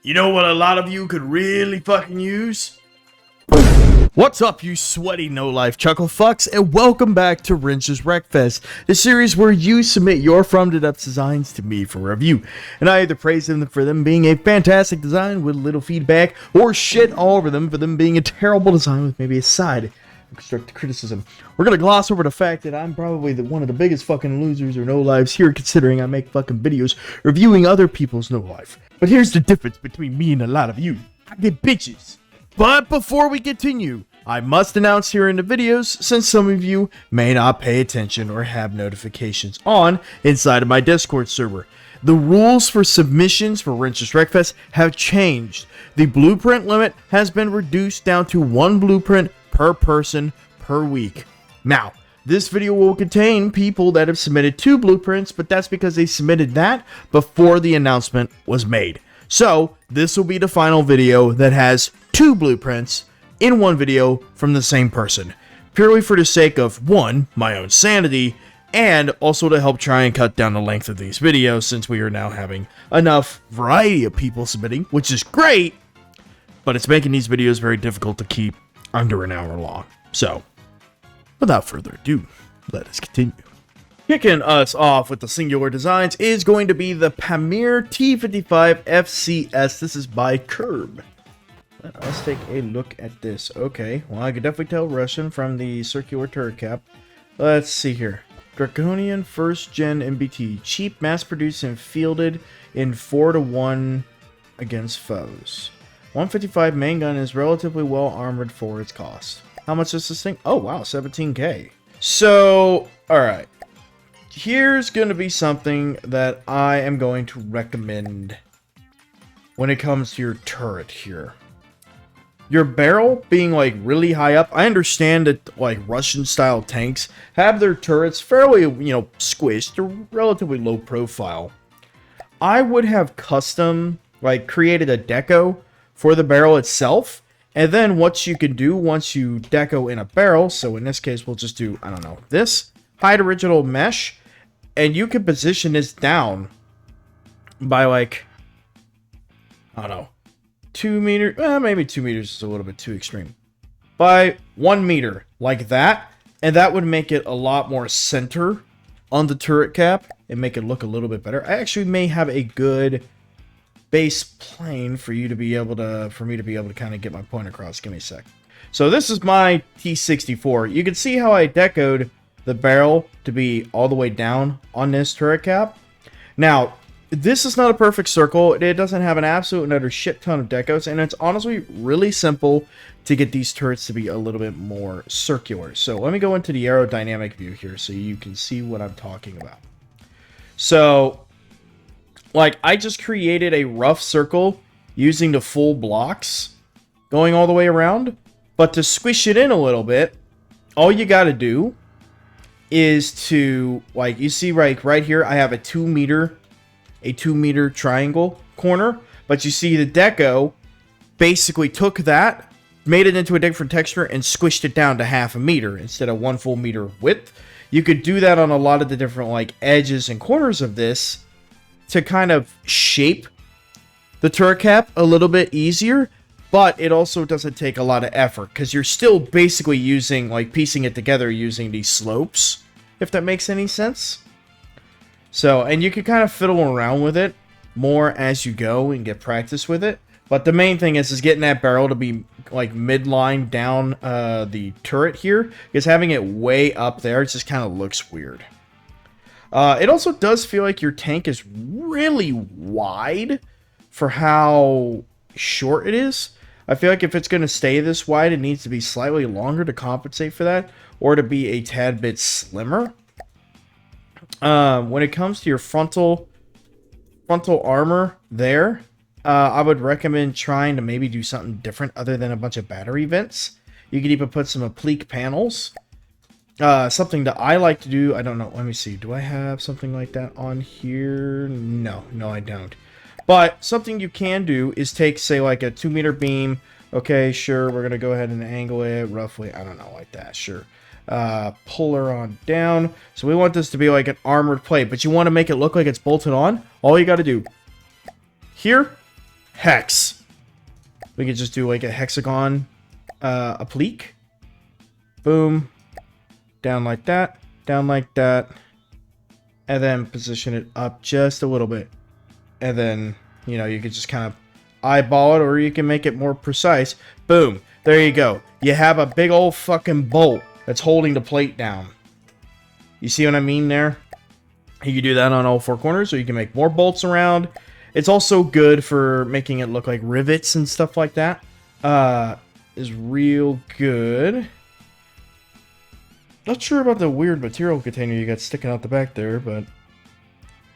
You know what a lot of you could really fucking use? What's up, you sweaty no-life chuckle fucks, and welcome back to Wrench's Wreckfest, the series where you submit your from-to-up designs to me for review, and I either praise them for them being a fantastic design with little feedback, or shit all over them for them being a terrible design with maybe a side of constructive criticism. We're gonna gloss over the fact that I'm probably one of the biggest fucking losers or no-lives here, considering I make fucking videos reviewing other people's no-life. But here's the difference between me and a lot of you. I get bitches. But before we continue, I must announce here in the videos, since some of you may not pay attention or have notifications on inside of my Discord server. The rules for submissions for Wrench's Wreckfest have changed. The blueprint limit has been reduced down to 1 blueprint per person per week. Now, this video will contain people that have submitted 2 blueprints, but that's because they submitted that before the announcement was made. So, this will be the final video that has 2 blueprints in one video from the same person, purely for the sake of 1, my own sanity, and also to help try and cut down the length of these videos, since we are now having enough variety of people submitting, which is great, but it's making these videos very difficult to keep under an hour long. So, without further ado, let us continue. Kicking us off with the singular designs is going to be the Pamir T-55 FCS. This is by Curb. Let us take a look at this. Okay, well, I could definitely tell Russian from the circular turret cap. Let's see here. Draconian first gen MBT. Cheap, mass-produced, and fielded in 4-to-1 against foes. 155 main gun is relatively well armored for its cost. How much is this thing? Oh, wow, 17k. So, alright. Here's going to be something that I am going to recommend when it comes to your turret here. Your barrel being like really high up. I understand that like Russian style tanks have their turrets fairly, squished. They're relatively low profile. I would have custom created a deco for the barrel itself. And then what you can do once you deco in a barrel, so in this case we'll just do, I don't know, this hide original mesh, and you can position this down by like, I don't know, 2 meters, maybe 2 meters is a little bit too extreme, by 1 meter, like that, and that would make it a lot more center on the turret cap and make it look a little bit better. I actually may have a good base plane for you to be able to, for me to be able to kind of get my point across. Give me a sec. So this is my T-64. You can see how I decoed the barrel to be all the way down on this turret cap. Now, this is not a perfect circle. It doesn't have an absolute and utter shit ton of decos, and it's honestly really simple to get these turrets to be a little bit more circular. So let me go into the aerodynamic view here so you can see what I'm talking about. So, I just created a rough circle using the full blocks going all the way around, but to squish it in a little bit, all you got to do is to, you see right here, I have a 2 meter triangle corner, but you see the deco basically took that, made it into a different texture, and squished it down to 1/2 meter instead of 1 full meter width. You could do that on a lot of the different edges and corners of this to kind of shape the turret cap a little bit easier, but it also doesn't take a lot of effort because you're still basically using, piecing it together using these slopes, if that makes any sense. So, and you can kind of fiddle around with it more as you go and get practice with it. But the main thing is getting that barrel to be midline down the turret here, because having it way up there, it just kind of looks weird. It also does feel like your tank is really wide for how short it is. I feel like if it's going to stay this wide, it needs to be slightly longer to compensate for that, or to be a tad bit slimmer. When it comes to your frontal armor there, I would recommend trying to maybe do something different other than a bunch of battery vents. You could even put some applique panels. Something that I like to do, I don't know, let me see, do I have something like that on here? No, I don't. But something you can do is take, say, a 2 meter beam. Okay, sure, we're going to go ahead and angle it roughly, I don't know, like that, sure. Pull her on down. So we want this to be an armored plate, but you want to make it look like it's bolted on. All you got to do here, hex. We could just do like a hexagon applique. Boom. Down like that. Down like that. And then position it up just a little bit. And then, you know, you could just kind of eyeball it, or you can make it more precise. Boom. There you go. You have a big old fucking bolt that's holding the plate down. You see what I mean there? You can do that on all four corners, or you can make more bolts around. It's also good for making it look like rivets and stuff like that. Is real good. Not sure about the weird material container you got sticking out the back there, but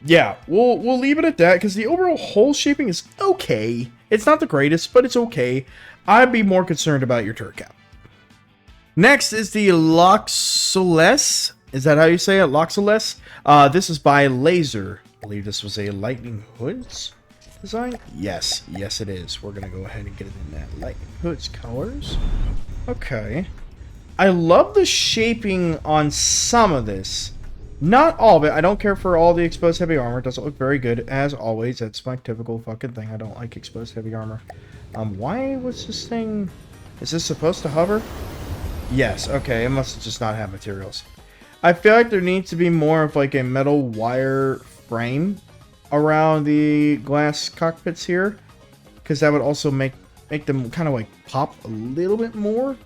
yeah, we'll leave it at that, because the overall hull shaping is okay. It's not the greatest, but it's okay. I'd be more concerned about your turret cap. Next is the Lockles. Is that how you say it? Lockles? This is by Laser. I believe this was a Lightning Hoods design. Yes, yes it is. We're going to go ahead and get it in that Lightning Hoods colors. Okay. I love the shaping on some of this. Not all of it. I don't care for all the exposed heavy armor. It doesn't look very good, as always. That's my typical fucking thing. I don't like exposed heavy armor. Why was this thing... Is this supposed to hover? Yes, okay. It must just not have materials. I feel like there needs to be more of like a metal wire frame around the glass cockpits here, because that would also make them kind of like pop a little bit more.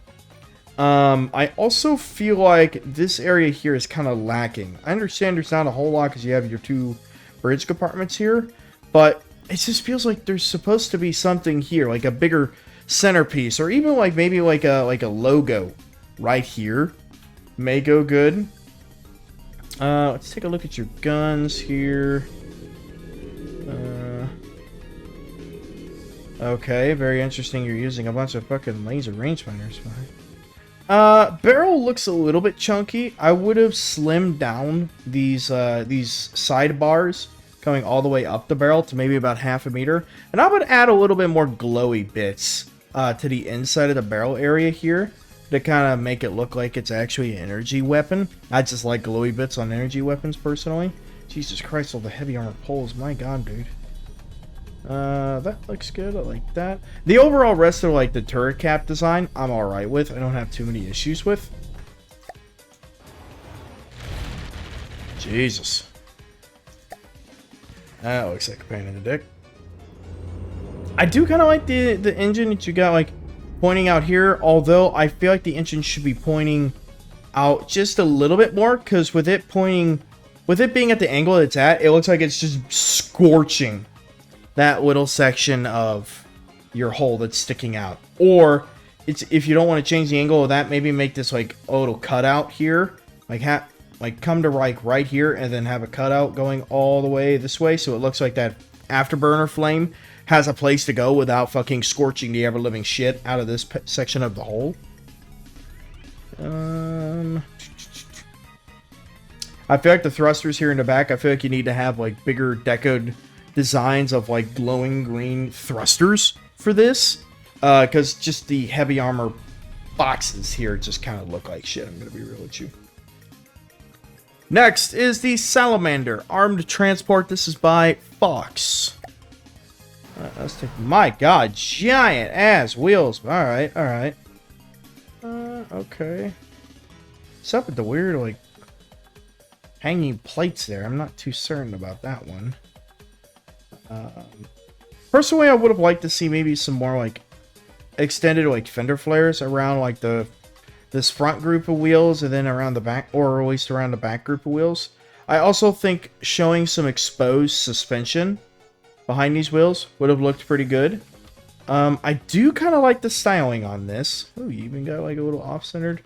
I also feel like this area here is kind of lacking. I understand there's not a whole lot because you have your two bridge compartments here, but it just feels like there's supposed to be something here, like a bigger centerpiece, or even like maybe like a logo right here. May go good. Let's take a look at your guns here. Okay, very interesting. You're using a bunch of fucking laser rangefinders. Barrel looks a little bit chunky. I would have slimmed down these sidebars going all the way up the barrel to maybe about 1/2 meter, and I would add a little bit more glowy bits to the inside of the barrel area here to kind of make it look like it's actually an energy weapon. I just like glowy bits on energy weapons personally. Jesus Christ, all the heavy armor poles. My god, dude. That looks good. I like that. The overall rest of like the turret cap design, I'm alright with. I don't have too many issues with. Jesus. That looks like a pain in the dick. I do kind of like the engine that you got like pointing out here, although I feel like the engine should be pointing out just a little bit more, because with it being at the angle it's at, it looks like it's just scorching that little section of your hull that's sticking out. Or it's, if you don't want to change the angle of that, maybe make this like a little cutout here, like come to right here, and then have a cutout going all the way this way, so it looks like that afterburner flame has a place to go without fucking scorching the ever-living shit out of this section of the hull. I feel like the thrusters here in the back, I feel like you need to have like bigger decoed designs of like glowing green thrusters for this, because just the heavy armor boxes here just kind of look like shit. I'm gonna be real with you. Next is the Salamander Armed Transport. This is by Fox. Let's take, my god, giant ass wheels. Alright, alright. Okay. What's up with the weird like hanging plates there? I'm not too certain about that one. Personally, I would have liked to see maybe some more like extended like fender flares around like this front group of wheels, and then around the back, or at least around the back group of wheels. I also think showing some exposed suspension behind these wheels would have looked pretty good. I do kind of like the styling on this. Oh, you even got like a little off-centered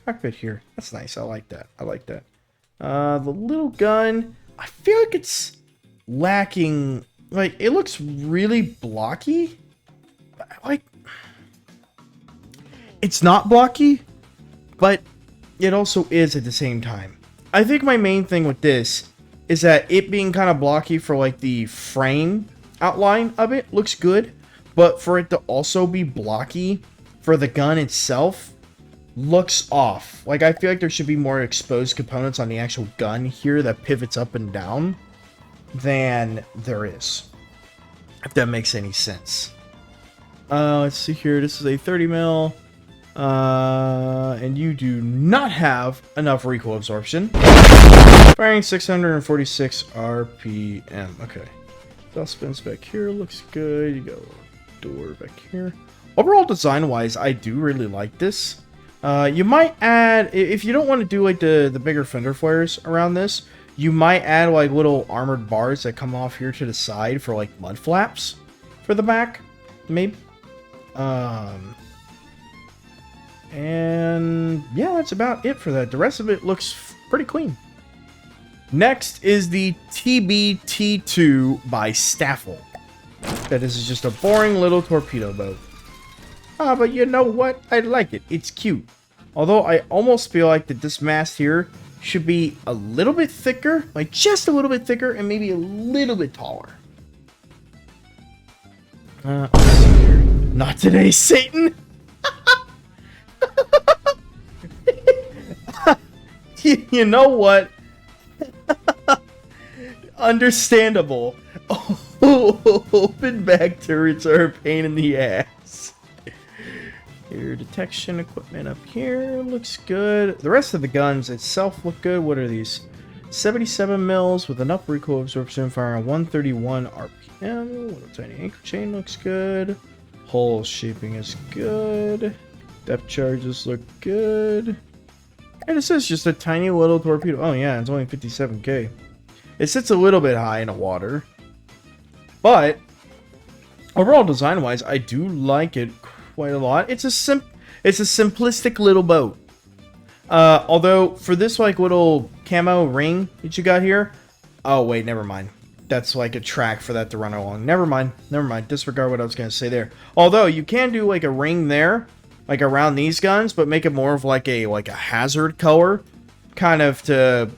cockpit here. That's nice. I like that. I like that. The little gun, I feel like it's lacking. Like, it looks really blocky. Like, it's not blocky, but it also is at the same time. I think my main thing with this is that it being kind of blocky for like the frame outline of it looks good, but for it to also be blocky for the gun itself looks off. Like, I feel like there should be more exposed components on the actual gun here that pivots up and down than there is. If that makes any sense. Let's see here. This is a 30 mil. And you do not have enough recoil absorption. Firing 646 RPM. Okay. Bell spins back here. Looks good. You got a little door back here. Overall, design-wise, I do really like this. You might add, if you don't want to do like the bigger fender flares around this, you might add like little armored bars that come off here to the side for like mud flaps for the back, maybe. And yeah, that's about it for that. The rest of it looks pretty clean. Next is the TBT2 by Staffel. This is just a boring little torpedo boat. But you know what? I like it. It's cute. Although I almost feel like that this mast here should be a little bit thicker, like just a little bit thicker, and maybe a little bit taller. Let's see here. Not today, Satan. You know what? Understandable. Open back turrets are a pain in the ass. Your detection equipment up here looks good. The rest of the guns itself look good. What are these? 77 mils with enough recoil absorption, firing 131 RPM. Little tiny anchor chain looks good. Hull shaping is good. Depth charges look good. And it says just a tiny little torpedo. Oh yeah, it's only 57k. It sits a little bit high in the water. But overall design-wise, I do like it quite a lot. It's a simplistic little boat. Although for this like little camo ring that you got here, oh wait, never mind. That's like a track for that to run along. Never mind. Disregard what I was gonna say there. Although you can do like a ring there, like around these guns, but make it more of like a hazard color, kind of to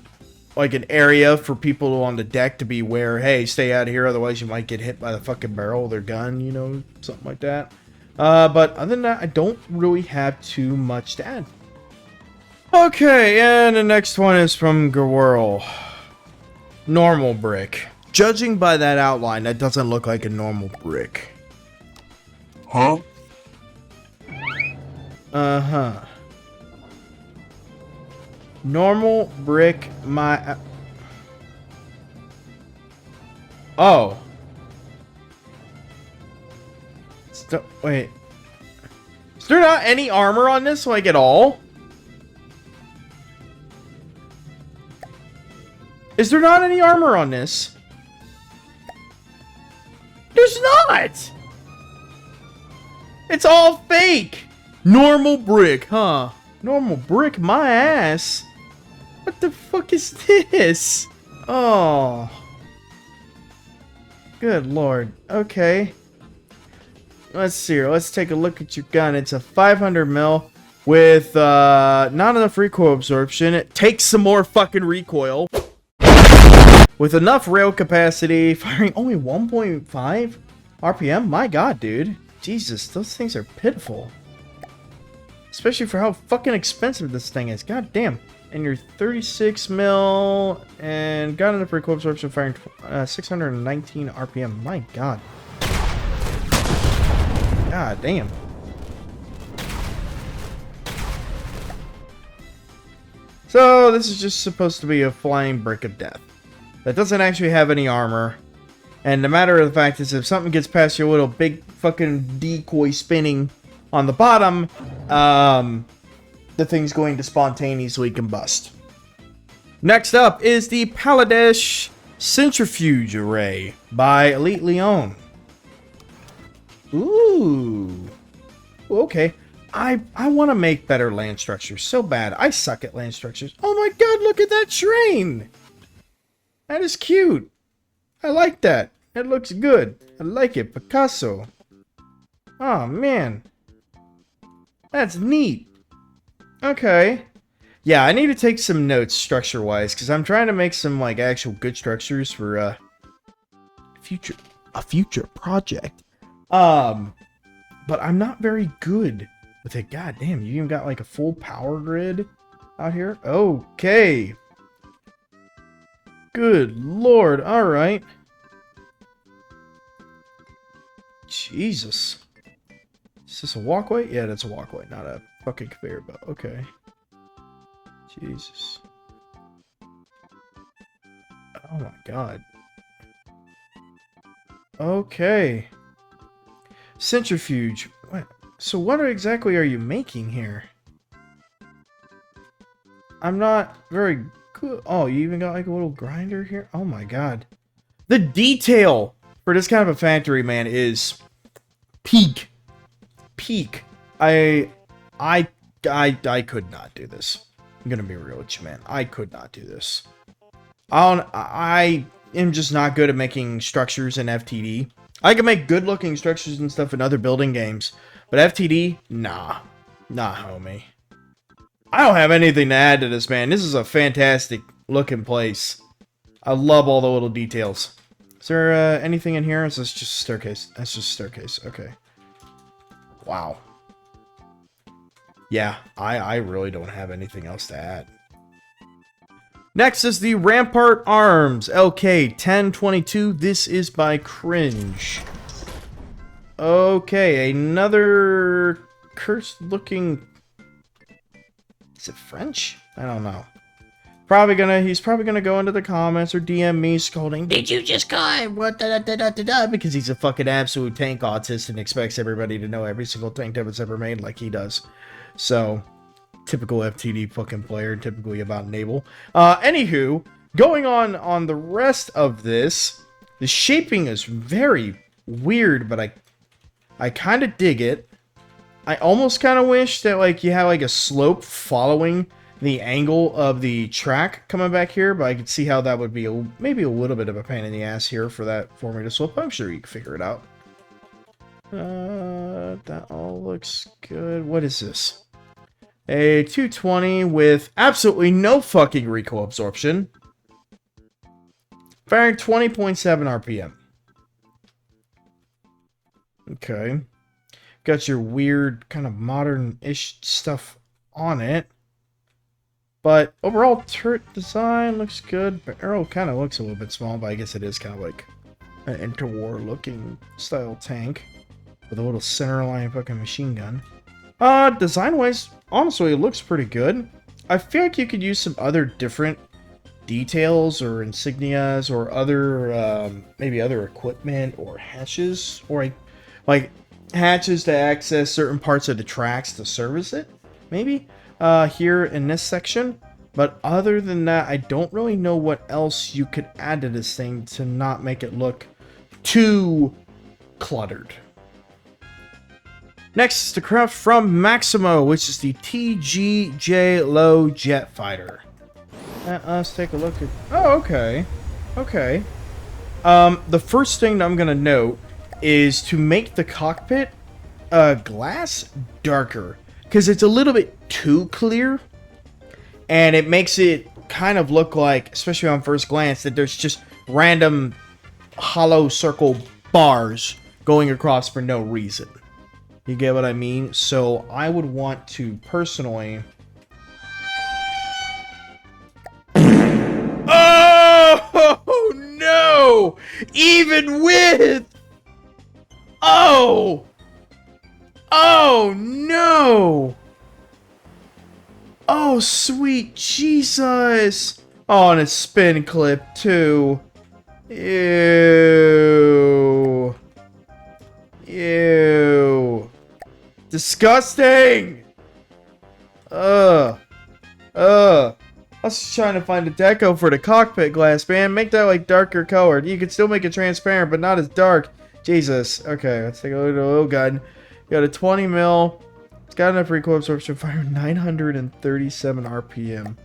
like an area for people on the deck to be aware. Hey, stay out of here, otherwise you might get hit by the fucking barrel of their gun, you know, something like that. But other than that, I don't really have too much to add. Okay, and the next one is from Gwirl. Normal brick. Judging by that outline, that doesn't look like a normal brick. Huh? Uh-huh. Normal brick, my... Oh. Wait. Is there not any armor on this, like, at all? Is there not any armor on this? There's not! It's all fake! Normal brick, huh? Normal brick, my ass. What the fuck is this? Oh. Good lord. Okay. Let's see here. Let's take a look at your gun. It's a 500 mil with not enough recoil absorption. It takes some more fucking recoil. With enough rail capacity, firing only 1.5 RPM? My god, dude. Jesus, those things are pitiful. Especially for how fucking expensive this thing is. God damn. And you're 36 mil and got enough recoil absorption, firing 619 RPM. My god. God damn. So this is just supposed to be a flying brick of death that doesn't actually have any armor. And the matter of the fact is, if something gets past your little big fucking decoy spinning on the bottom, the thing's going to spontaneously combust. Next up is the Paladesh Centrifuge Array by Elite Leon. Ooh. Okay. I want to make better land structures so bad. I suck at land structures. Oh my god, look at that train! That is cute. I like that. It looks good. I like it. Picasso. Oh man. That's neat. Okay. Yeah, I need to take some notes structure-wise, because I'm trying to make some like actual good structures for a future project. But I'm not very good with it. God damn, you even got like a full power grid out here? Okay. Good lord. Alright. Jesus. Is this a walkway? Yeah, that's a walkway, not a fucking conveyor belt. Okay. Jesus. Oh my god. Okay. Centrifuge. What? So what exactly are you making here? I'm not very good. Oh, you even got like a little grinder here? Oh my god. The detail for this kind of a factory, man, is peak. Peak. I could not do this. I'm gonna be real with you, man. I could not do this. I am just not good at making structures in FTD. I can make good looking structures and stuff in other building games, but FTD, nah. Nah, homie. I don't have anything to add to this, man. This is a fantastic looking place. I love all the little details. Is there anything in here? Or is this just a staircase? That's just a staircase. Okay. Wow. Yeah, I really don't have anything else to add. Next is the Rampart Arms LK-1022. This is by Cringe. Okay, another cursed looking... Is it French? I don't know. He's probably gonna go into the comments or DM me scolding, "Did you just call what da da da da da?" Because he's a fucking absolute tank autist and expects everybody to know every single tank that was ever made like he does. So, typical FTD fucking player, typically about Naval. Anywho, going on the rest of this, the shaping is very weird, but I kind of dig it. I almost kind of wish that like you had like a slope following the angle of the track coming back here, but I could see how that would be maybe a little bit of a pain in the ass here for me to slope. I'm sure you can figure it out. That all looks good. What is this? A 220 with absolutely no fucking recoil absorption. Firing 20.7 RPM. Okay. Got your weird kind of modern-ish stuff on it. But overall turret design looks good. Barrel kind of looks a little bit small, but I guess it is kind of like an interwar looking style tank with a little centerline fucking machine gun. Design wise, honestly, it looks pretty good. I feel like you could use some other different details or insignias or other maybe other equipment or hatches or like hatches to access certain parts of the tracks to service it, maybe. Here in this section, but other than that, I don't really know what else you could add to this thing to not make it look too cluttered. Next is the craft from Maximo, which is the TGJ Low Jet Fighter. Let's take a look at... Oh, okay. Okay. The first thing that I'm gonna note is to make the cockpit glass darker, because it's a little bit too clear, and it makes it kind of look like, especially on first glance, that there's just random hollow circle bars going across for no reason. You get what I mean? So I would want to personally... Oh no! Even with... Oh! Oh no! Oh sweet Jesus! Oh, and a spin clip too. Ew. Ew. Disgusting! I was just trying to find a deco for the cockpit glass, man. Make that like darker colored. You can still make it transparent, but not as dark. Jesus. Okay, let's take a look at the little gun. Got a 20 mil. It's got enough recoil absorption, fire 937 RPM.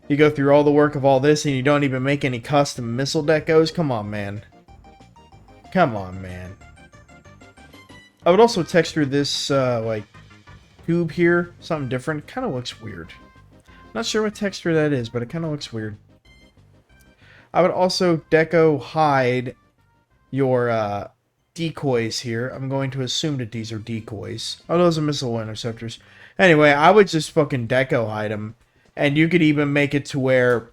You go through all the work of all this and you don't even make any custom missile decos? Come on, man. Come on, man. I would also texture this, like, tube here. Something different. Kind of looks weird. Not sure what texture that is, but it kind of looks weird. I would also deco hide your, decoys here. I'm going to assume that these are decoys. Oh, those are missile interceptors. Anyway, I would just fucking deco hide them. And you could even make it to where...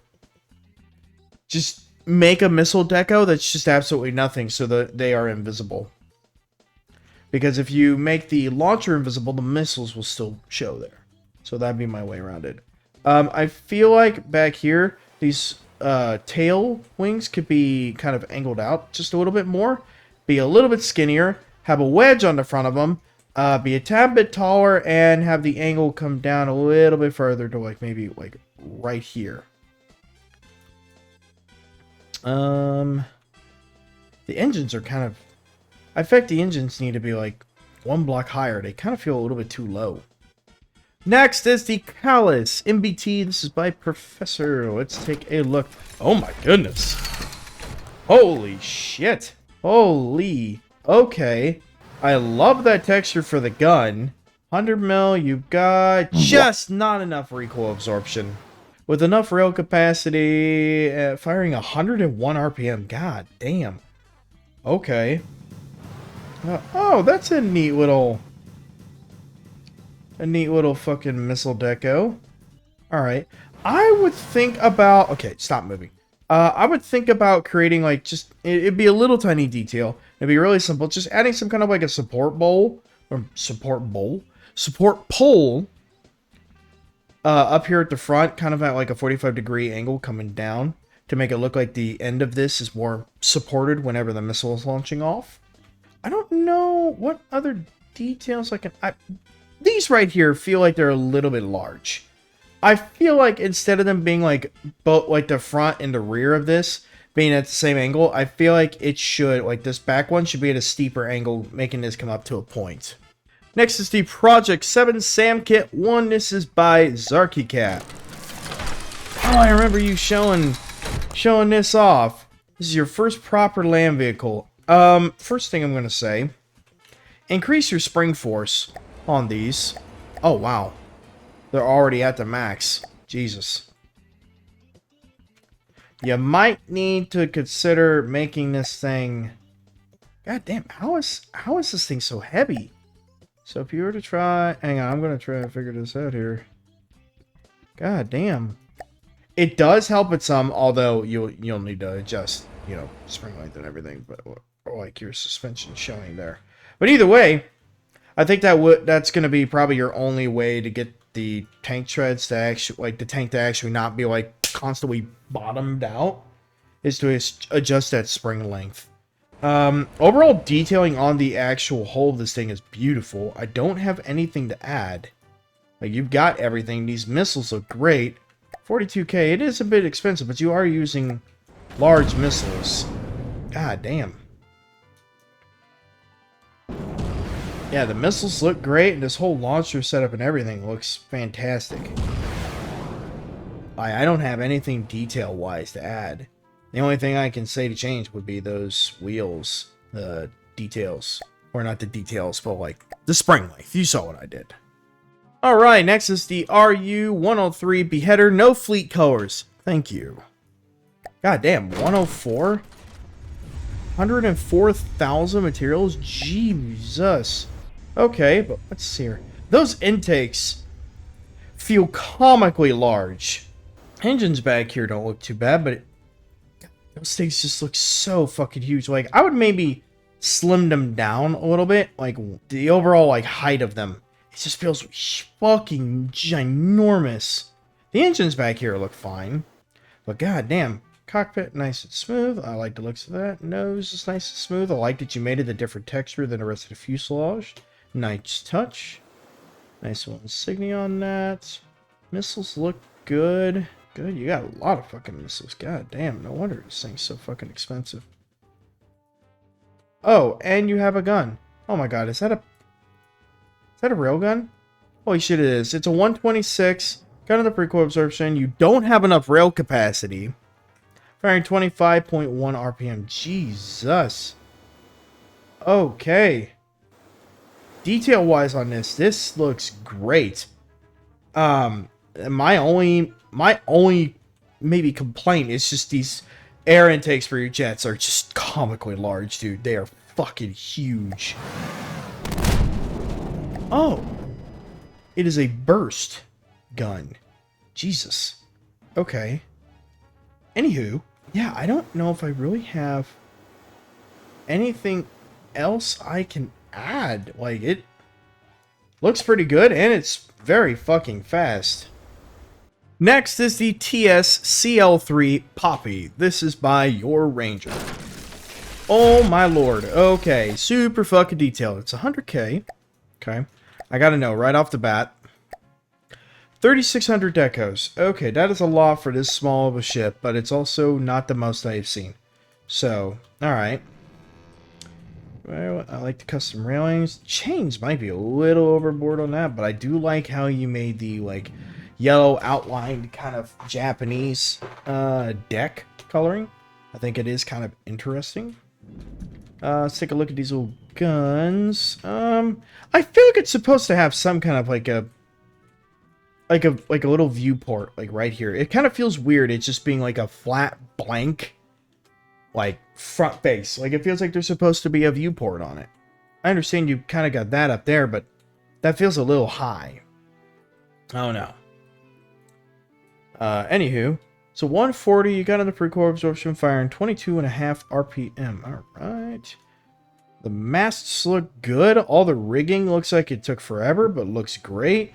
Just make a missile deco that's just absolutely nothing so that they are invisible. Because if you make the launcher invisible, the missiles will still show there. So that'd be my way around it. I feel like back here, these tail wings could be kind of angled out just a little bit more. Be a little bit skinnier. Have a wedge on the front of them. Be a tad bit taller and have the angle come down a little bit further to like maybe like right here. The engines are kind of... I think the engines need to be like one block higher. They kind of feel a little bit too low. Next is the Callus MBT. This is by Professor. Let's take a look. Oh my goodness. Holy shit. Holy. Okay. I love that texture for the gun. 100 mil, you've got just not enough recoil absorption. With enough rail capacity, firing 101 RPM. God damn. Okay. Oh, that's a neat little fucking missile deco. Alright. I would think about... Okay, stop moving. I would think about creating like just... It'd be a little tiny detail. It'd be really simple. Just adding some kind of like a support pole. Support pole. Up here at the front, kind of at like a 45-degree angle coming down. To make it look like the end of this is more supported whenever the missile is launching off. I don't know what other details I can... These right here feel like they're a little bit large. I feel like instead of them being like both like the front and the rear of this being at the same angle, I feel like it should, like this back one should be at a steeper angle, making this come up to a point. Next is the Project 7 Sam Kit 1. This is by Zarkycat. Oh, I remember you showing this off. This is your first proper land vehicle. First thing I'm going to say, increase your spring force on these. Oh, wow. They're already at the max. Jesus. You might need to consider making this thing... God damn, how is this thing so heavy? So if you were to try... Hang on, I'm going to try to figure this out here. God damn. It does help it some, although you'll need to adjust, you know, spring length and everything, but or like your suspension showing there. But either way, I think that's going to be probably your only way to get the tank treads to actually, like the tank to actually not be like constantly bottomed out, is to adjust that spring length. Overall detailing on the actual hull of this thing is beautiful. I don't have anything to add. Like, you've got everything. These missiles look great. 42k, it is a bit expensive, but you are using large missiles. God damn. Yeah, the missiles look great, and this whole launcher setup and everything looks fantastic. I don't have anything detail-wise to add. The only thing I can say to change would be those wheels, the details. Or not the details, but like the spring length. You saw what I did. Alright, next is the RU-103 Beheader. No fleet colors. Thank you. God damn, 104? 104,000 materials? Jesus. Okay, but let's see here. Those intakes feel comically large. Engines back here don't look too bad, but those things just look so fucking huge. Like, I would maybe slim them down a little bit. Like, the overall, like, height of them. It just feels fucking ginormous. The engines back here look fine. But goddamn. Cockpit, nice and smooth. I like the looks of that. Nose is nice and smooth. I like that you made it a different texture than the rest of the fuselage. Nice touch. Nice little insignia on that. Missiles look good. Good. You got a lot of fucking missiles. God damn. No wonder this thing's so fucking expensive. Oh, and you have a gun. Oh my god. Is that a railgun? Holy shit, it is. It's a 126. Got enough recoil absorption. You don't have enough rail capacity. Firing 25.1 RPM. Jesus. Okay. Detail-wise on this looks great. My only maybe complaint is just these air intakes for your jets are just comically large, dude. They are fucking huge. Oh. It is a burst gun. Jesus. Okay. Anywho, yeah, I don't know if I really have anything else I can add. Like, it looks pretty good, and it's very fucking fast. Next is the TS CL3 Poppy. This is by your Ranger. Oh my lord. Okay, super fucking detailed. It's 100k. Okay, I gotta know right off the bat. 3,600 decos. Okay, that is a lot for this small of a ship, but it's also not the most I've seen. So, alright. Well, I like the custom railings. Chains might be a little overboard on that, but I do like how you made the, like, yellow outlined kind of Japanese deck coloring. I think it is kind of interesting. Let's take a look at these little guns. I feel like it's supposed to have some kind of like a little viewport, like right here. It kind of feels weird. It's just being like a flat blank, like front base. Like it feels like there's supposed to be a viewport on it. I understand you kind of got that up there, but that feels a little high. Oh no. Anywho, so 140, you got on the recoil absorption fire and 22.5 RPM. Alright. The masts look good. All the rigging looks like it took forever, but looks great.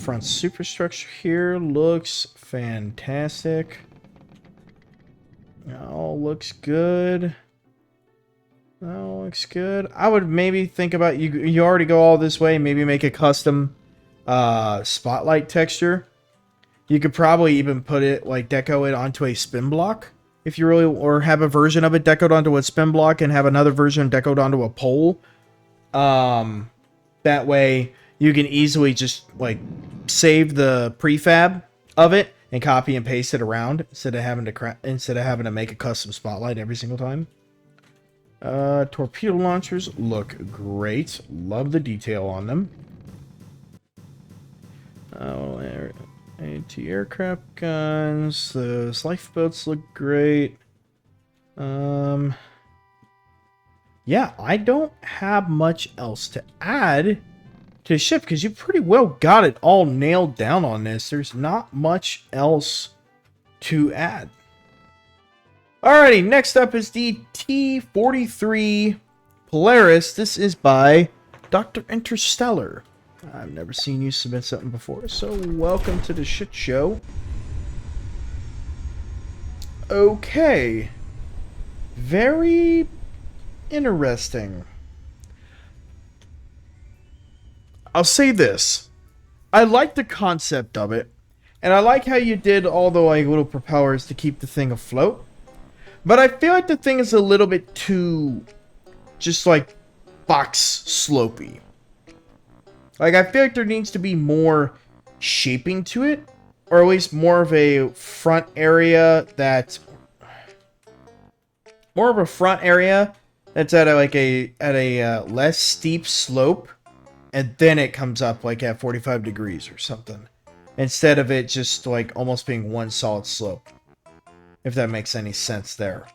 Front superstructure here looks fantastic. All looks good. All looks good. I would maybe think about, you already go all this way, maybe make a custom spotlight texture. You could probably even put it, like, deco it onto a spin block. If you really, or have a version of it decoed onto a spin block and have another version decoed onto a pole. That way, you can easily just, like, save the prefab of it and copy and paste it around instead of having to make a custom spotlight every single time. Torpedo launchers look great. Love the detail on them. Oh, anti-aircraft guns. The lifeboats look great. Yeah, I don't have much else to add to the ship because you pretty well got it all nailed down on this. There's not much else to add. Alrighty, next up is the T43 Polaris. This is by Dr. Interstellar. I've never seen you submit something before, so welcome to the shit show. Okay. Very interesting. I'll say this. I like the concept of it, and I like how you did all the like little propellers to keep the thing afloat. But I feel like the thing is a little bit too just like box slopey. Like, I feel like there needs to be more shaping to it, or at least more of a front area that's at a less steep slope, and then it comes up like at 45 degrees or something, instead of it just like almost being one solid slope. If that makes any sense there.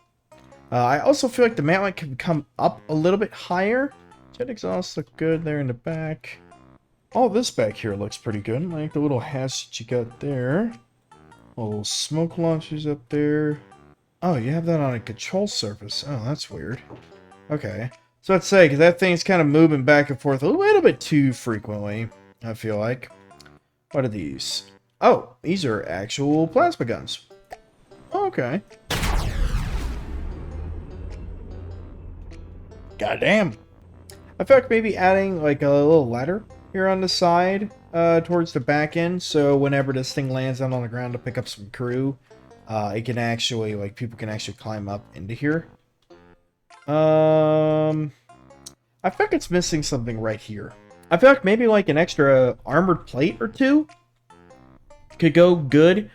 I also feel like the mantlet can come up a little bit higher. Jet exhaust look good there in the back. All this back here looks pretty good, like the little hatch that you got there. Little smoke launchers up there. Oh, you have that on a control surface. Oh, that's weird. Okay. So let's say, because that thing's kind of moving back and forth a little bit too frequently, I feel like. What are these? Oh, these are actual plasma guns. Okay. Goddamn. I feel like maybe adding like a little ladder here on the side towards the back end, so whenever this thing lands down on the ground to pick up some crew, it can actually, like, people can actually climb up into here. I feel like it's missing something right here. I feel like maybe like an extra armored plate or two could go good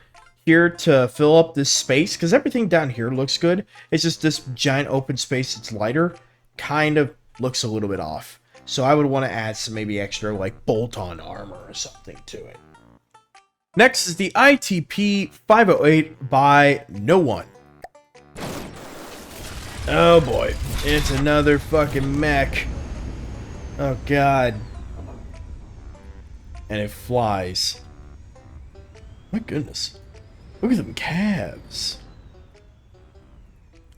here to fill up this space, because everything down here looks good. It's just this giant open space that's lighter kind of looks a little bit off. So I would want to add some maybe extra like bolt-on armor or something to it. Next is the ITP 508 by no one. Oh boy, it's another fucking mech. Oh god. And it flies. My goodness. Look at them calves.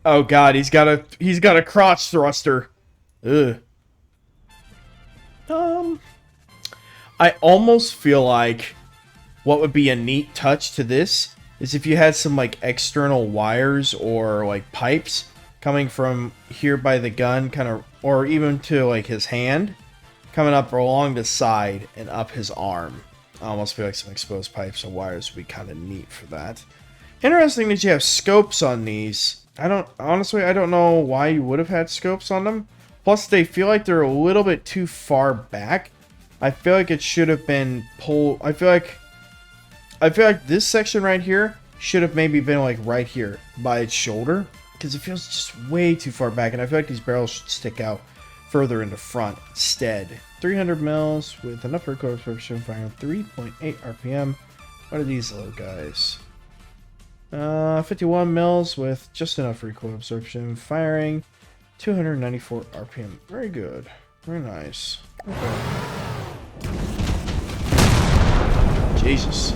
Oh god, he's got a crotch thruster. Ugh. I almost feel like what would be a neat touch to this is if you had some like external wires or like pipes coming from here by the gun, kind of, or even to like his hand, coming up along the side and up his arm. I almost feel like some exposed pipes and wires would be kind of neat for that. Interesting that you have scopes on these. Honestly, I don't know why you would have had scopes on them. Plus, they feel like they're a little bit too far back. I feel like it should have been pulled. I feel like this section right here should have maybe been like right here by its shoulder, because it feels just way too far back, and I feel like these barrels should stick out further in the front instead. 300 mils with enough recoil absorption, firing 3.8 RPM. What are these little guys? 51 mils with just enough recoil absorption, firing 294 RPM. Very good. Very nice. Okay. Jesus.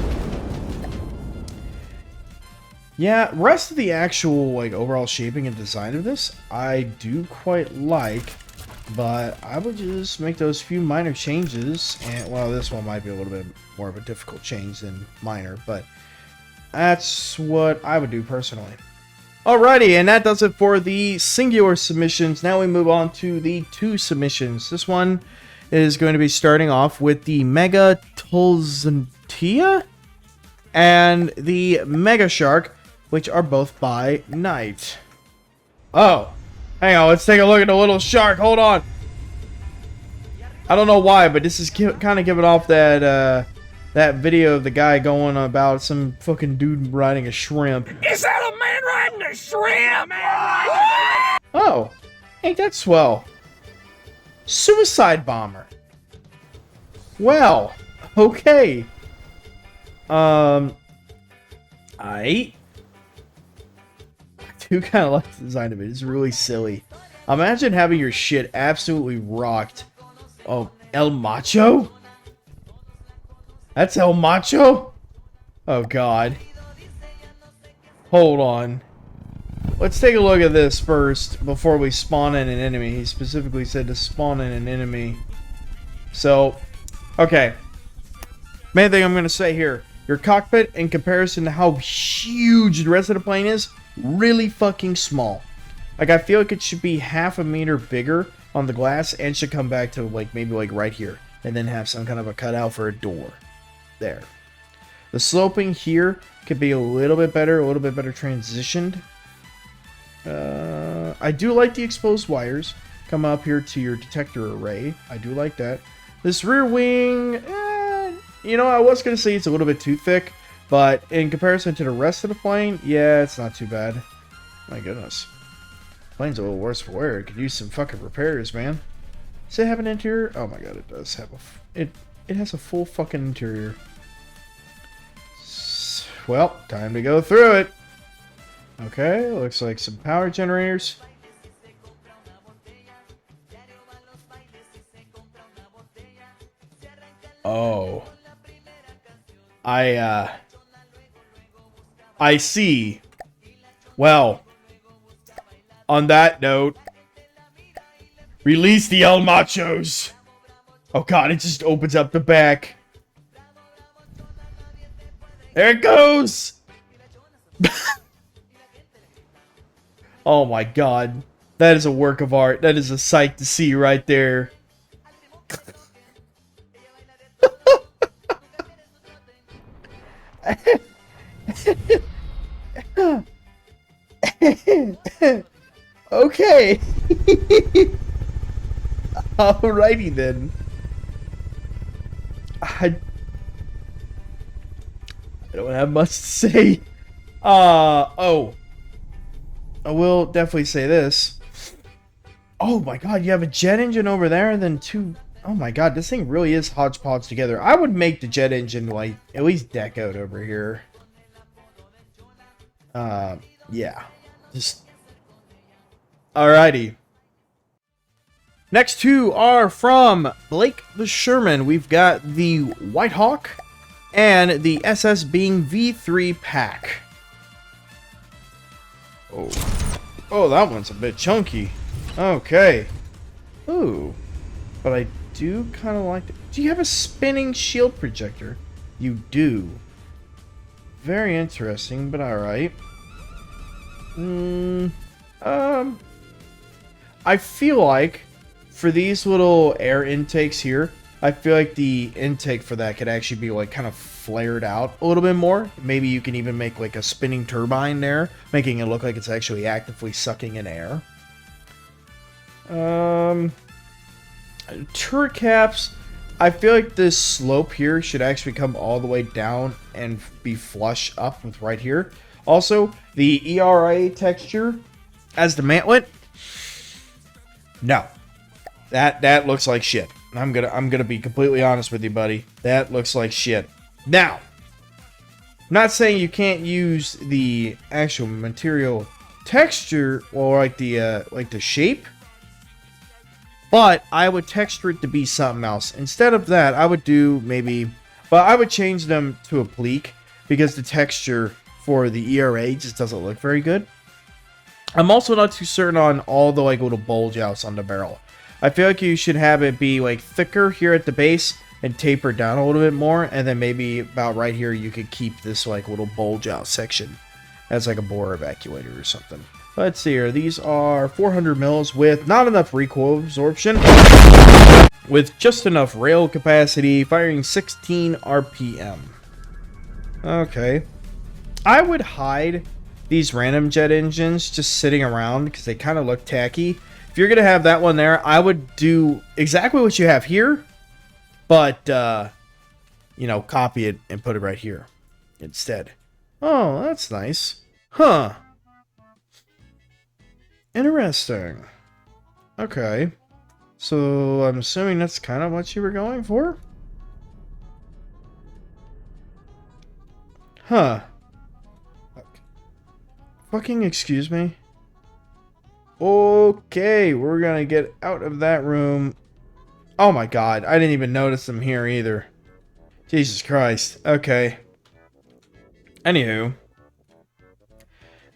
Yeah, rest of the actual like overall shaping and design of this, I do quite like, but I would just make those few minor changes, and well, this one might be a little bit more of a difficult change than minor, but that's what I would do personally. Alrighty, and that does it for the singular submissions. Now we move on to the two submissions. This one is going to be starting off with the Megatantia and the Mega Shark, which are both by night. Oh, hang on, let's take a look at the little shark. Hold on. I don't know why, but this is kind of giving off that that video of the guy going about some fucking dude riding a shrimp. Is that a man riding a shrimp? Oh, ain't that swell? Suicide bomber. Well, okay. I do kind of like the design of it. It's really silly. Imagine having your shit absolutely rocked. Oh, El Macho? That's El Macho? Oh, God. Hold on. Let's take a look at this first before we spawn in an enemy. He specifically said to spawn in an enemy. So, okay. Main thing I'm going to say here. Your cockpit, in comparison to how huge the rest of the plane is, really fucking small. Like, I feel like it should be half a meter bigger on the glass and should come back to, like, maybe, like, right here. And then have some kind of a cutout for a door. There. The sloping here could be a little bit better transitioned. I do like the exposed wires. Come up here to your detector array. I do like that. This rear wing, you know, I was going to say it's a little bit too thick, but in comparison to the rest of the plane, yeah, it's not too bad. My goodness. Plane's a little worse for wear. It could use some fucking repairs, man. Does it have an interior? Oh my god, it does have it has a full fucking interior. Well, time to go through it. Okay, looks like some power generators. Oh. I see. Well, on that note, release the El Machos. Oh god, it just opens up the back. There it goes! Oh my god. That is a work of art. That is a sight to see right there. Okay. Alrighty then. I don't have much to say. Oh. I will definitely say this. Oh my god, you have a jet engine over there and then two... Oh my god, this thing really is hodgepodge together. I would make the jet engine, like, at least deck out over here. Yeah. Just... Alrighty. Next two are from Blake the Sherman. We've got the White Hawk and the SS being V3 pack. Oh, that one's a bit chunky. Okay. Ooh. But I do kind of like... Do you have a spinning shield projector? You do. Very interesting, but alright. I feel like for these little air intakes here, I feel like the intake for that could actually be like kind of flared out a little bit more. Maybe you can even make like a spinning turbine there, making it look like it's actually actively sucking in air. Turret caps, I feel like this slope here should actually come all the way down and be flush up with right here. Also, the ERA texture as the mantlet, no. That looks like shit. I'm gonna be completely honest with you, buddy. That looks like shit. Now, I'm not saying you can't use the actual material texture or like the shape, but I would texture it to be something else. Instead of that, I would do maybe, but I would change them to a pleek because the texture for the ERA just doesn't look very good. I'm also not too certain on all the like little bulge outs on the barrel. I feel like you should have it be like thicker here at the base and taper down a little bit more, and then maybe about right here you could keep this like little bulge out section as like a bore evacuator or something. Let's see here. These are 400 mils with not enough recoil absorption, with just enough rail capacity, firing 16 RPM. Okay. I would hide these random jet engines just sitting around because they kind of look tacky. If you're going to have that one there, I would do exactly what you have here, but, you know, copy it and put it right here instead. Oh, that's nice. Huh. Interesting. Okay. So, I'm assuming that's kind of what you were going for? Huh. Fucking excuse me. Okay, we're gonna get out of that room. Oh my god, I didn't even notice them here either. Jesus Christ. Okay. Anywho.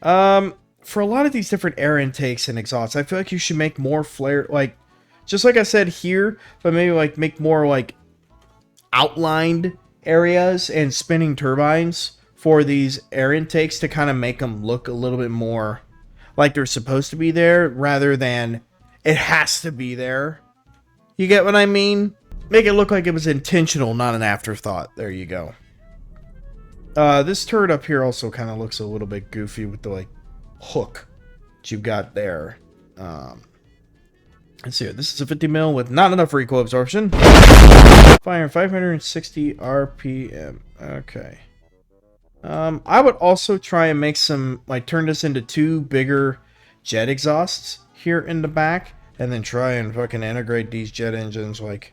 For a lot of these different air intakes and exhausts, I feel like you should make more flare, like, just like I said here, but maybe like make more like outlined areas and spinning turbines for these air intakes to kind of make them look a little bit more like they're supposed to be there rather than it has to be there. You get what I mean? Make it look like it was intentional, not an afterthought. There you go. This turret up here also kind of looks a little bit goofy with the like hook that you've got there. Let's see here. This is a 50 mil with not enough recoil absorption. Firing 560 RPM. Okay. I would also try and make some, like, turn this into 2 bigger jet exhausts here in the back, and then try and fucking integrate these jet engines, like,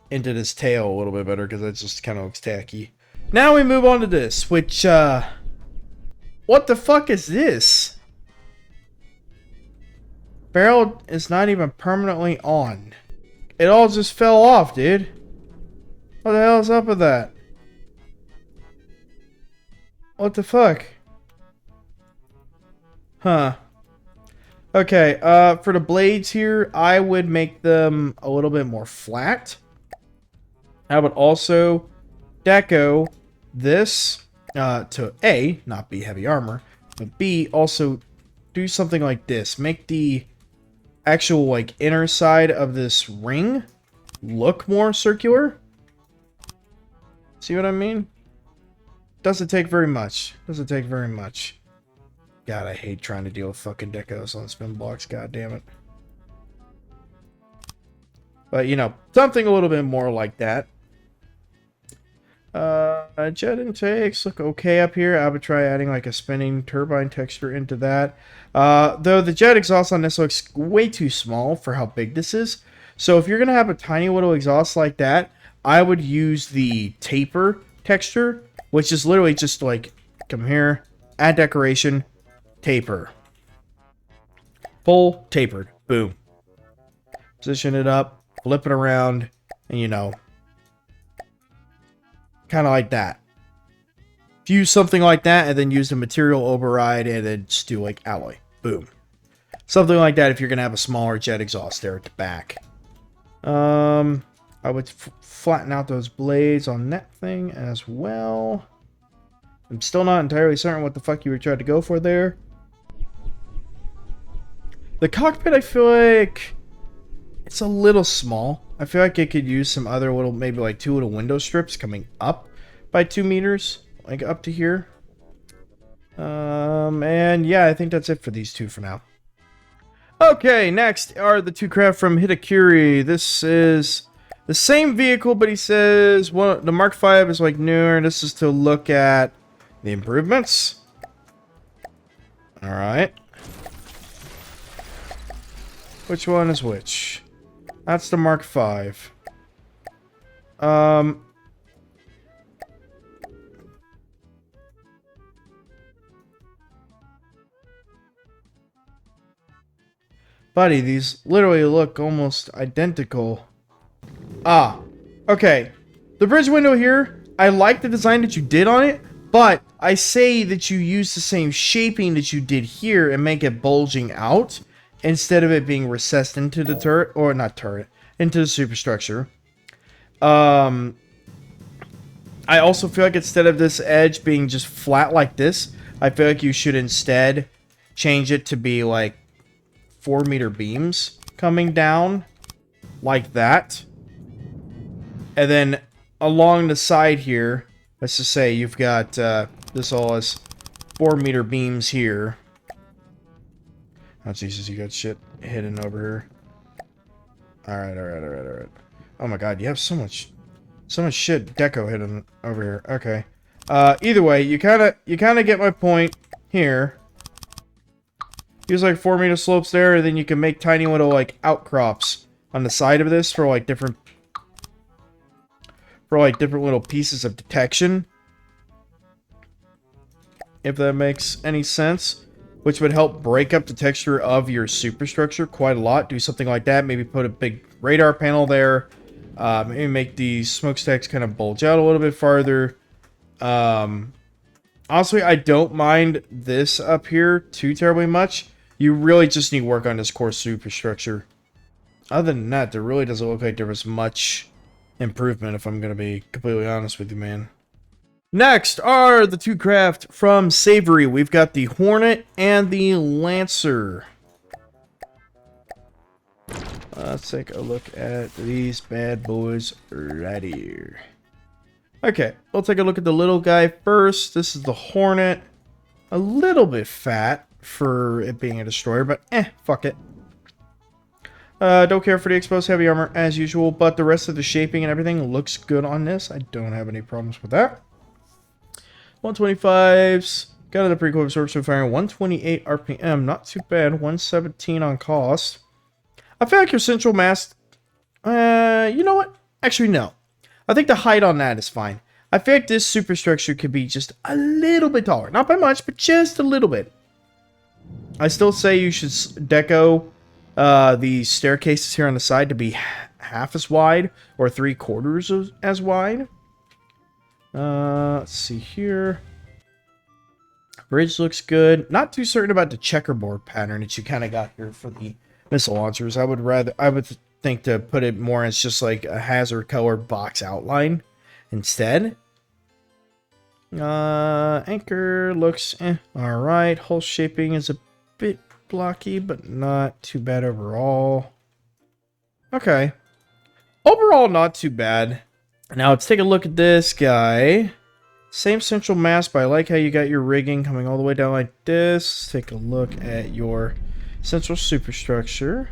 into this tail a little bit better, because that just kind of looks tacky. Now we move on to this, which, what the fuck is this? Barrel is not even permanently on. It all just fell off, dude. What the hell is up with that? What the fuck? Huh. Okay, for the blades here, I would make them a little bit more flat. I would also deco this to A, not be heavy armor, but B, also do something like this. Make the actual, like, inner side of this ring look more circular. See what I mean? Doesn't take very much. Doesn't take very much. God, I hate trying to deal with fucking decos on spin blocks. God damn it. But, you know, something a little bit more like that. Jet intakes look okay up here. I would try adding like a spinning turbine texture into that. Though the jet exhaust on this looks way too small for how big this is. So if you're going to have a tiny little exhaust like that, I would use the taper texture, which is literally just like, come here, add decoration, taper. Full tapered. Boom. Position it up, flip it around, and you know, kind of like that. Use something like that, and then use the material override, and then just do like alloy. Boom. Something like that if you're going to have a smaller jet exhaust there at the back. I would flatten out those blades on that thing as well. I'm still not entirely certain what the fuck you were trying to go for there. The cockpit, I feel like it's a little small. I feel like it could use some other little, maybe like 2 little window strips coming up by 2 meters, like up to here. And yeah, I think that's it for these 2 for now. Okay, next are the 2 craft from Hitakuri. This is the same vehicle, but he says the Mark V is like newer. This is to look at the improvements. All right. Which one is which? That's the Mark V. Buddy, these literally look almost identical. Ah, okay. The bridge window here, I like the design that you did on it, but I say that you use the same shaping that you did here and make it bulging out instead of it being recessed into the turret, or not turret, into the superstructure. I also feel like instead of this edge being just flat like this, I feel like you should instead change it to be like 4-meter beams coming down like that. And then along the side here, let's just say you've got this all as 4-meter beams here. Oh Jesus, you got shit hidden over here. Alright. Oh my god, you have so much shit deco hidden over here. Okay. Either way, you kinda get my point here. Use like 4-meter slopes there, and then you can make tiny little like outcrops on the side of this for like different little pieces of detection. If that makes any sense. Which would help break up the texture of your superstructure quite a lot. Do something like that. Maybe put a big radar panel there. Maybe make the smokestacks kind of bulge out a little bit farther. Honestly, I don't mind this up here too terribly much. You really just need work on this core superstructure. Other than that, there really doesn't look like there was much improvement, if I'm going to be completely honest with you, man. Next are the 2 craft from Savory. We've got the Hornet and the Lancer. Let's take a look at these bad boys right here. Okay, we'll take a look at the little guy first. This is the Hornet. A little bit fat for it being a destroyer, but fuck it. Don't care for the exposed heavy armor as usual, but the rest of the shaping and everything looks good on this. I don't have any problems with that. 125s. Got it a pretty cool absorption firing. 128 RPM. Not too bad. 117 on cost. I feel like your central mass... you know what? Actually, no. I think the height on that is fine. I feel like this superstructure could be just a little bit taller. Not by much, but just a little bit. I still say you should deco the staircases here on the side to be half as wide or 3/4 as wide. Let's see here. Bridge looks good. Not too certain about the checkerboard pattern that you kind of got here for the missile launchers. I would think to put it more as just like a hazard color box outline instead. Anchor looks alright. Hull shaping is a bit blocky, but not too bad overall. Okay. Overall, not too bad. Now let's take a look at this guy. Same central mass, but I like how you got your rigging coming all the way down like this. Let's take a look at your central superstructure.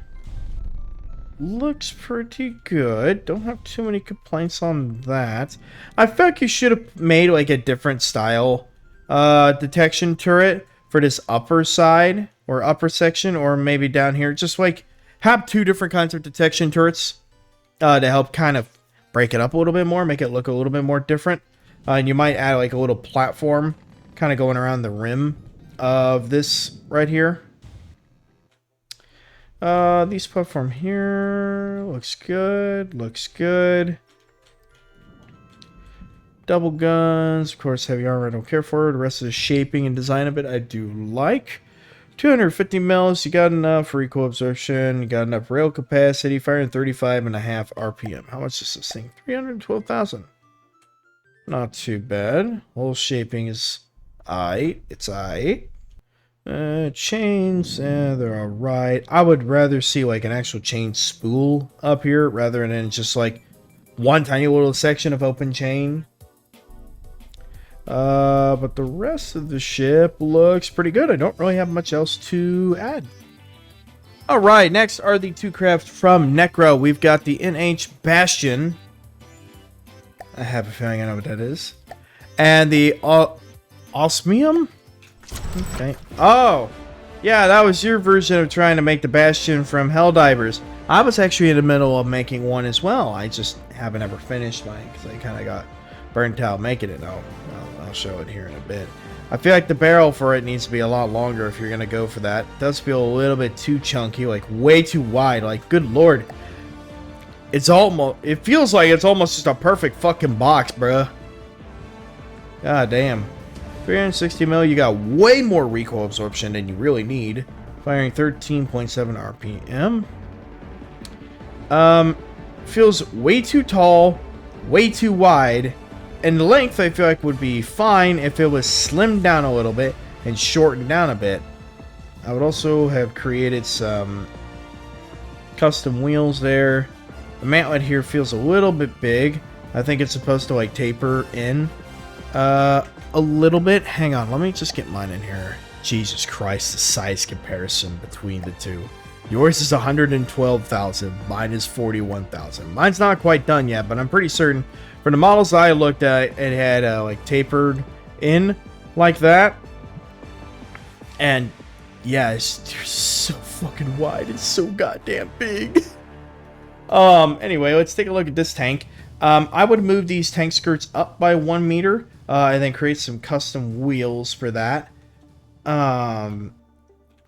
Looks pretty good. Don't have too many complaints on that. I feel like you should have made like a different style detection turret for this upper side or upper section, or maybe down here. Just like have 2 different kinds of detection turrets to help kind of break it up a little bit more, make it look a little bit more different. And you might add like a little platform kind of going around the rim of this right here. These platform here looks good. Double guns, of course, heavy armor I don't care for. The rest of the shaping and design of it I do like. 250 mils, you got enough recoil absorption, you got enough rail capacity, firing 35.5 RPM. How much is this thing? 312,000. Not too bad. Whole shaping is aight. It's aight. Chains, they're alright. I would rather see like an actual chain spool up here rather than just like one tiny little section of open chain. But the rest of the ship looks pretty good. I don't really have much else to add. Alright, next are the two craft from Necro. We've got the NH Bastion. I have a feeling I know what that is. And the Osmium? Okay. Oh! Yeah, that was your version of trying to make the Bastion from Helldivers. I was actually in the middle of making one as well. I just haven't ever finished mine because I kind of got burnt out making it. I'll show it here in a bit. I feel like the barrel for it needs to be a lot longer if you're going to go for that. It does feel a little bit too chunky, like way too wide. Like, good lord. It feels like it's almost just a perfect fucking box, bruh. God damn. 360 mil, you got way more recoil absorption than you really need. Firing 13.7 RPM. Feels way too tall, way too wide. And the length I feel like would be fine if it was slimmed down a little bit and shortened down a bit. I would also have created some custom wheels there. The mantlet here feels a little bit big. I think it's supposed to like taper in a little bit. Hang on, let me just get mine in here. Jesus Christ, the size comparison between the two. Yours is 112,000, mine is 41,000. Mine's not quite done yet, but I'm pretty certain for the models I looked at, it had like tapered in like that. And yeah, it's so fucking wide. It's so goddamn big. Anyway, let's take a look at this tank. I would move these tank skirts up by 1 meter, and then create some custom wheels for that.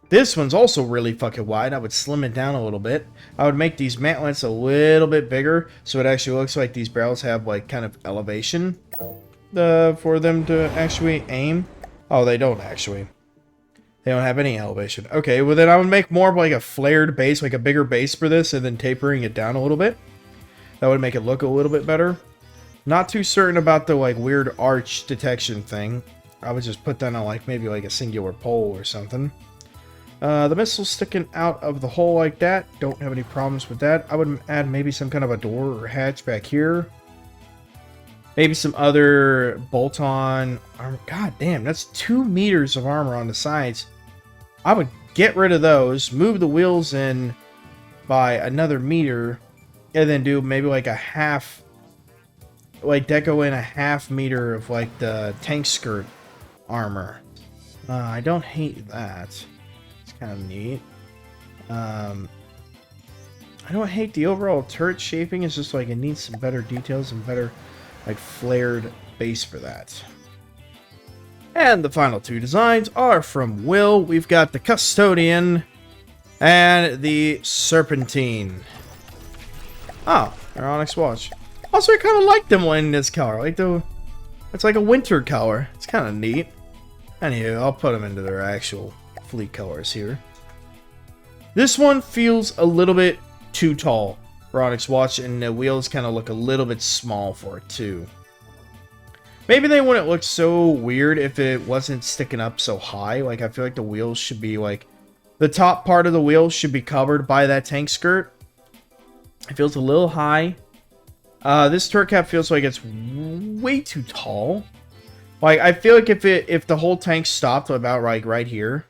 This one's also really fucking wide. I would slim it down a little bit. I would make these mantlets a little bit bigger, so it actually looks like these barrels have like kind of elevation for them to actually aim. Oh, they don't actually. They don't have any elevation. Okay, well then I would make more of like a flared base, like a bigger base for this, and then tapering it down a little bit. That would make it look a little bit better. Not too certain about the like weird arch detection thing. I would just put that on like maybe like a singular pole or something. The missile sticking out of the hole like that. Don't have any problems with that. I would add maybe some kind of a door or hatch back here. Maybe some other bolt-on armor. God damn, that's 2 meters of armor on the sides. I would get rid of those, move the wheels in by another meter, and then do maybe like a half, like deco in a half meter of like the tank skirt armor. I don't hate that. It's kind of neat. I don't hate the overall turret shaping. It's just like it needs some better details and better like flared base for that. And the final two designs are from Will. We've got the Custodian and the Serpentine. Oh, they're Onyx Watch. Also, I kind of like them in this color. Like it's like a winter color. It's kind of neat. Anyway, I'll put them into their actual fleet colors here. This one feels a little bit too tall for Onyx Watch, and the wheels kind of look a little bit small for it too. Maybe they wouldn't look so weird if it wasn't sticking up so high. Like, I feel like the wheels should be like, the top part of the wheels should be covered by that tank skirt. It feels a little high. This turret cap feels like it's way too tall. Like, I feel like if the whole tank stopped about like right here,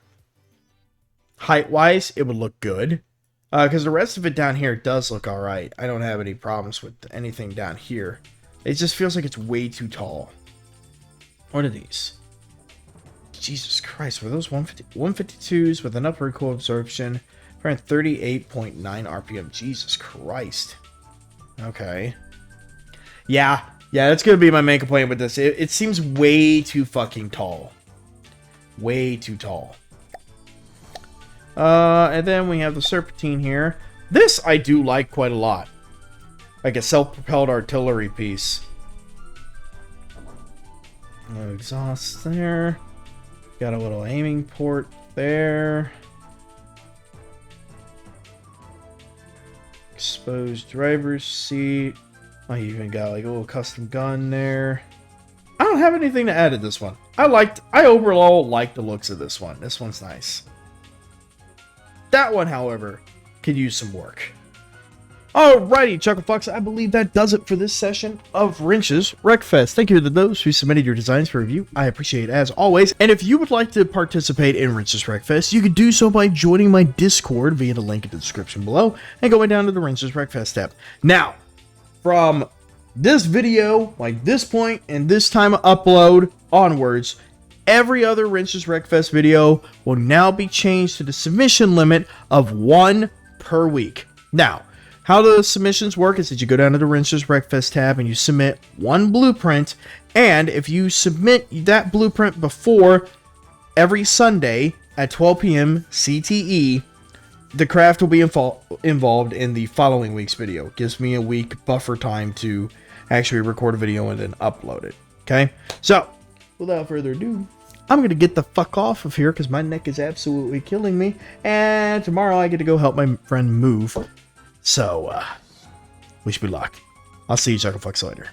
height-wise, it would look good. Because the rest of it down here does look alright. I don't have any problems with anything down here. It just feels like it's way too tall. What are these? Jesus Christ, were those 152s with enough recoil absorption for 38.9 RPM? Jesus Christ. Okay. Yeah, that's gonna be my main complaint with this. It seems way too fucking tall. Way too tall. And then we have the Serpentine here. This I do like quite a lot. Like a self-propelled artillery piece. No exhaust there. Got a little aiming port there. Exposed driver's seat. I even got like a little custom gun there. I don't have anything to add to this one. I overall like the looks of this one. This one's nice. That one, however, could use some work. Alrighty, Chucklefucks, I believe that does it for this session of Wrenches Wreckfest. Thank you to those who submitted your designs for review. I appreciate it as always. And if you would like to participate in Wrenches Wreckfest, you could do so by joining my Discord via the link in the description below and going down to the Wrenches Wreckfest tab. Now, from this video, like this point and this time of upload onwards, every other Wrenches Wreckfest video will now be changed to the submission limit of 1 per week. Now, how the submissions work is that you go down to the Wrenches Wreckfest tab and you submit 1 blueprint, and if you submit that blueprint before every Sunday at 12 p.m. CTE, the craft will be involved in the following week's video. It gives me a week buffer time to actually record a video and then upload it. Okay? So, without further ado, I'm going to get the fuck off of here because my neck is absolutely killing me. And tomorrow I get to go help my friend move. So, wish me luck. I'll see you Chucklefucks later.